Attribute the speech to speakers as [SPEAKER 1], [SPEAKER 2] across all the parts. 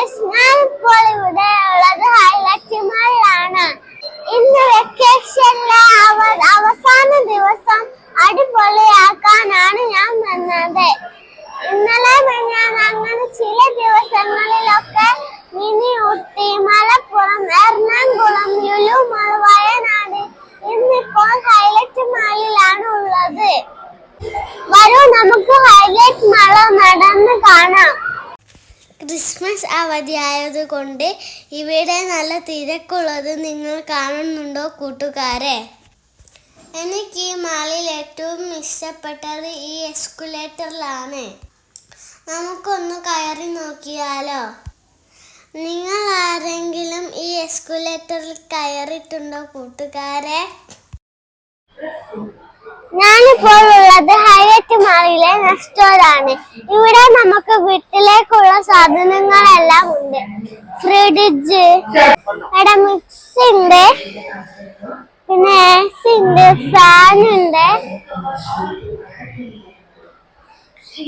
[SPEAKER 1] Guys, ഞാൻ ഇപ്പോൾ ഇവിടെ ഉള്ളത് ഹൈലൈറ്റ് മാളിലാണ്. ഇന്ന് വെക്കേഷനിലെ അവസാന ദിവസം അടിപൊളിയാക്കാനാണ് ഞാൻ വന്നത്. ഇന്നലെ ഞാൻ അങ്ങനെ ചില ദിവസങ്ങളിലൊക്കെ മിനി ഊട്ടി, മലപ്പുറം, എറണാകുളം, ലുലു മാൾ, വയനാട്, ഇന്നിപ്പോൾ ഹൈലൈറ്റ് മാളിലാണ് ഉള്ളത്. വരൂ, നമുക്ക് ഹൈലൈറ്റ് മാൾ നടന്ന് കാണാം. ക്രിസ്മസ് അവധിയായതുകൊണ്ട് ഇവിടെ നല്ല തിരക്കുള്ളത് നിങ്ങൾ കാണുന്നുണ്ടോ കൂട്ടുകാരെ? എനിക്ക് ഈ മാളിൽ ഏറ്റവും ഇഷ്ടപ്പെട്ടത് ഈ എസ്കുലേറ്ററിലാണ്. നമുക്കൊന്ന് കയറി നോക്കിയാലോ? നിങ്ങൾ ആരെങ്കിലും ഈ എസ്കുലേറ്ററിൽ കയറിയിട്ടുണ്ടോ കൂട്ടുകാരെ? ഞാനിപ്പോൾ ഉള്ളത് ഹൈലൈറ്റ് മാളിലെ നെസ്റ്റോറാണ്. ഇവിടെ നമുക്ക് വീട്ടിലേക്കുള്ള സാധനങ്ങളെല്ലാം ഉണ്ട്. ഫ്രിഡ്ജ്, ഇവിടെ മിക്സി ഉണ്ട്, പിന്നെ AC ഉണ്ട്, ഫാൻ ഉണ്ട്,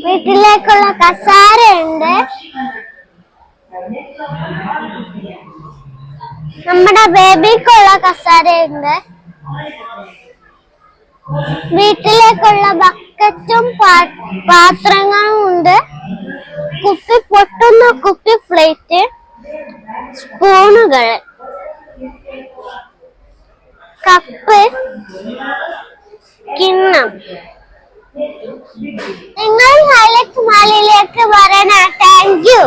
[SPEAKER 1] വീട്ടിലേക്കുള്ള കസാര ഉണ്ട്, നമ്മുടെ ബേബിക്കുള്ള കസാര ഉണ്ട്, വീട്ടിലേക്കുള്ള ബക്കറ്റും പാത്രങ്ങളും ഉണ്ട്, കുപ്പി പൊട്ടുന്ന കുപ്പി പ്ലേറ്റ്, സ്പൂണുകൾ, കപ്പ്, കിണ്ണം. നിങ്ങൾ ഹൈലൈറ്റ് മാളിലേക്ക് വരണ. Thank you.